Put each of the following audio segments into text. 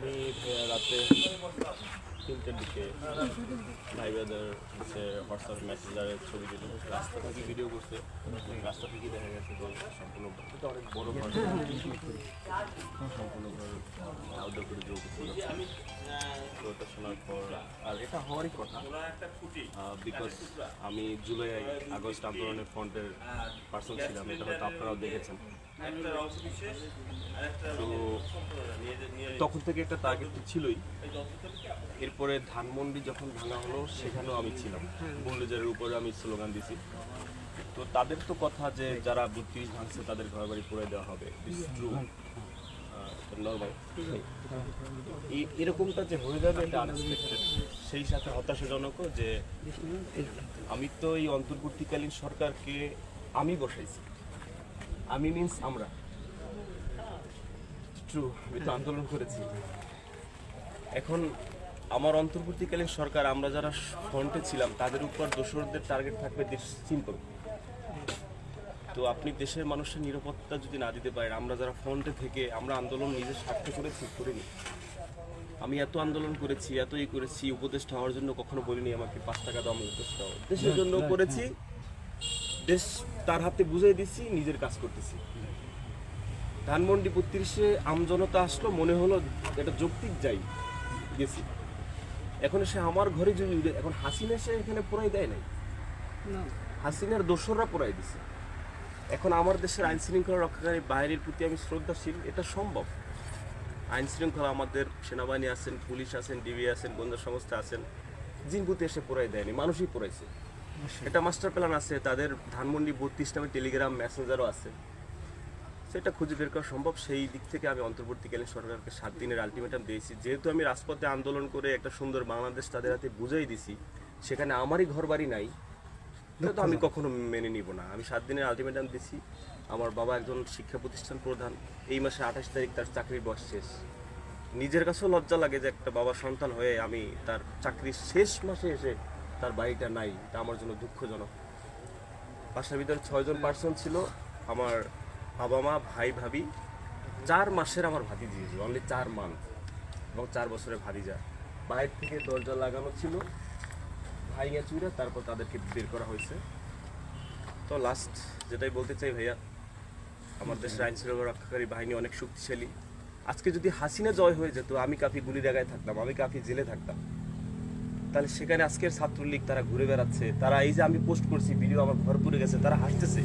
আমি রাতে 3টের দিকে ভাই ব্রাদার হচ্ছে হোয়াটসঅ্যাপ মেসেঞ্জারের ছবি দিল, রাস্তা থেকে ভিডিও করছে। রাস্তা থেকে দেখা গেছে যে সম্পূর্ণ এটা অনেক বড় ঘর, সম্পূর্ণ ঘর আউটডোর করে যোগ ছিল। তো ওটা শোনার পর আর এটা হওয়ারই কথা, বিকজ আমি জুলাই আগস্ট আন্দোলনের ফ্রন্টের পার্সন ছিলাম, এটা হয়তো আপনারাও দেখেছেন। তো তখন থেকে একটা টার্গেট ছিলই। এরপরে ধানমন্ডি যখন ভাঙা হলো সেখানেও আমি ছিলাম, বুলডোজারের উপরে আমি স্লোগান দিছি। তো তাদের তো কথা যে যারা 32 ভাঙছে তাদের ঘর বাড়ি পুড়ে দেওয়া হবে, নর্মাল। এরকমটা যে হয়ে যাবে এটা আনএক্সপেক্টেড, সেই সাথে হতাশাজনকও যে আমি তো এই অন্তর্বর্তীকালীন সরকারকে আমি বসাইছি। আমি মিন্স আমরা, ট্রু, আমি তো আন্দোলন করেছি। এখন আমার অন্তর্বর্তীকালীন সরকার, আমরা যারা ফ্রন্টে ছিলাম তাদের উপর দোসরদের টার্গেট থাকবে সিম্পল। তো আপনি দেশের মানুষের নিরাপত্তা যদি না দিতে পারেন, আমরা যারা ফ্রন্টে থেকে আমরা আন্দোলন নিজের স্বার্থে করিনি। আমি এত আন্দোলন করেছি, এতই করেছি, উপদেষ্টা হওয়ার জন্য কখনো বলিনি আমাকে 5 টাকা দাম উপদেষ্টা হওয়ার। দেশের জন্য করেছি, দেশ তার হাতে বুঝিয়ে দিছি, নিজের কাজ করতেছি। ধানমন্ডি 32-এ আমজনতা আসলো, মনে হলো এটা যৌক্তিক যাই, গেছি। এখন সে আমার ঘরে যদি এখন হাসিনা সে এখানে পোড়াই দেয় নাই, হাসিনার দোসররা পোড়াই দিছে। এখন আমার দেশের আইন শৃঙ্খলা রক্ষাকারী বাহিনীর প্রতি আমি শ্রদ্ধাশীল, এটা সম্ভব। আইন শৃঙ্খলা আমাদের সেনাবাহিনী আছেন, পুলিশ আছেন, ডিবি আছেন, গোয়েন্দা সংস্থা আছেন, জিনপুতি এসে পোড়াই দেয়নি, মানুষই পোড়াইছে। এটা মাস্টার প্ল্যান আছে, তাদের ধানমন্ডি 32 নামে টেলিগ্রাম মেসেঞ্জারও আছে, সেটা খুঁজে বের করা সম্ভব। সেই দিক থেকে আমি অন্তর্বর্তীকালীন সরকারকে 7 দিনের আলটিমেটাম দিয়েছি। যেহেতু আমি রাজপথে আন্দোলন করে একটা সুন্দর বাংলাদেশ তাদের হাতে বুঝাই দিছি, সেখানে আমারই ঘর বাড়ি নাই, তো আমি কখনো মেনে নিব না। আমি 7 দিনের আলটিমেটাম দিছি। আমার বাবা একজন শিক্ষা প্রতিষ্ঠান প্রধান, এই মাসে 28 তারিখ তার চাকরির বয়স শেষ। নিজের কাছেও লজ্জা লাগে যে একটা বাবা সন্তান হয়ে আমি তার চাকরির শেষ মাসে এসে তার বাড়িটা নাই, তা আমার জন্য দুঃখজনক। বাসার ভিতরে 6 জন পার্সন ছিল, আমার বাবা মা, ভাই, ভাবি, 4 মাসের আমার ভাতিজি ছিল, অনলি 4 মান্থ, এবং 4 বছরের ভাতিজা। বাইরে থেকে দরজা লাগানো ছিল, ভাইয়া চুরা, তারপর তাদেরকে বের করা হয়েছে। তো লাস্ট যেটাই বলতে চাই ভাইয়া, আমার দেশের আইন শৃঙ্খলা রক্ষাকারী বাহিনী অনেক শক্তিশালী। আজকে যদি হাসিনা জয় হয়ে যেত, আমি কাফি গুলি জায়গায় থাকতাম, আমি কাফি জেলে থাকতাম, তাহলে সেখানে আজকের ছাত্রলীগ তারা ঘুরে বেড়াচ্ছে, তারা এই যে আমি পোস্ট করছি ভিডিও আমার ঘর পুড়ে গেছে, তারা হাসতেছে,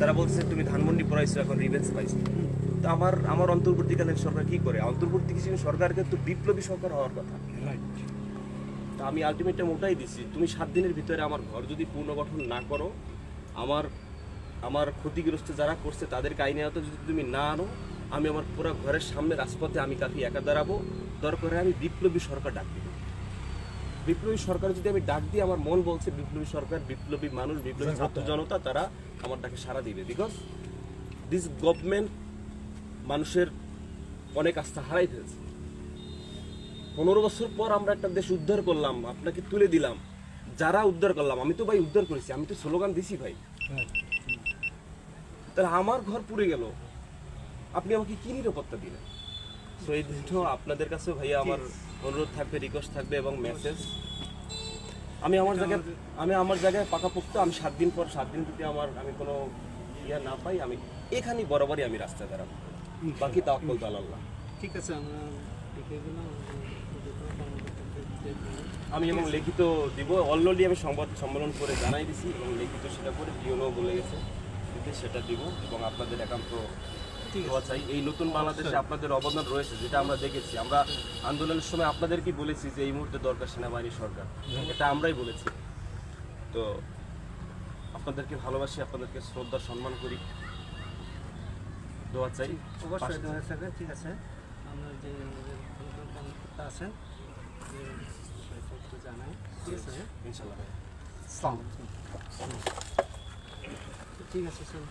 তারা বলছে তুমি ধানমন্ডি পড়াইছো, এখন রিভেঞ্জ পাইছো। তো আমার অন্তর্বর্তীকালীন সরকার কি করে? অন্তর্বর্তীকালীন সরকারকে তো বিপ্লবী সরকার হওয়ার কথা। তা আমি আলটিমেটাম ওটাই দিছি, তুমি 7 দিনের ভিতরে আমার ঘর যদি পুনর্গঠন না করো, আমার ক্ষতিগ্রস্ত যারা করছে তাদেরকে আইনে আওতায় যদি তুমি না আনো, আমি আমার পুরো ঘরের সামনে রাজপথে আমি কাফি একা দাঁড়াবো, দরকার আমি বিপ্লবী সরকার ডাক দিব। বিপ্লবী সরকার যদি আমি ডাক দিই, আমার মন বলছে বিপ্লবী সরকার, বিপ্লবী মানুষ, বিপ্লবী ছাত্র জনতা তারা আমার ডাকে সাড়া দিবে। বিকজ দিস গভর্নমেন্ট মানুষের অনেক আস্থা হারাই ফেলছে। 15 বছর পর আমরা একটা দেশ উদ্ধার করলাম, আপনাকে তুলে দিলাম। যারা উদ্ধার করলাম, আমি তো ভাই উদ্ধার করেছি, আমি তো স্লোগান দিছি ভাই, তাহলে আমার ঘর পুড়ে গেল, আপনি আমাকে কি নিরাপত্তা দিলেন? সো এই জন্য আপনাদের কাছে ভাইয়া আমার অনুরোধ থাকবে, রিকোয়েস্ট থাকবে এবং মেসেজ, আমি আমার জায়গায় পাকাপোক্ত। আমি 7 দিন পর 7 দিন যদি আমি কোনো ইয়া না পাই, আমি এখানেই বরাবরই আমি রাস্তায় দাঁড়াবো, বাকি তাওয়াক্কুল তো আল্লাহ। ঠিক আছে, আমরা আমি এবং লিখিত দিব, অলরেডি আমি সংবাদ সম্মেলন করে জানাই দিছি, এবং লিখিত সেটা করে পিওনও বলে গেছে সেটা দিব। এবং আপনাদের একান্ত দোয়া চাই। এই নতুন বাংলাদেশে আপনাদের অবদান রয়েছে, যেটা আমরা দেখেছি। আমরা আন্দোলনের সময় আপনাদেরকে বলেছি যে এই মুহূর্তে দরকার সেনাবাহিনী সরকার, এটা আমরাই বলেছি। তো আপনাদেরকে ভালোবাসি, আপনাদেরকে শ্রদ্ধা সম্মান করি, দোয়া চাই। অবশ্যই দোয়া থাকবে। ঠিক আছে, আমরা যে আছেন জানাই, ঠিক আছে ইনশাল্লাহ। ঠিক আছে স্যার।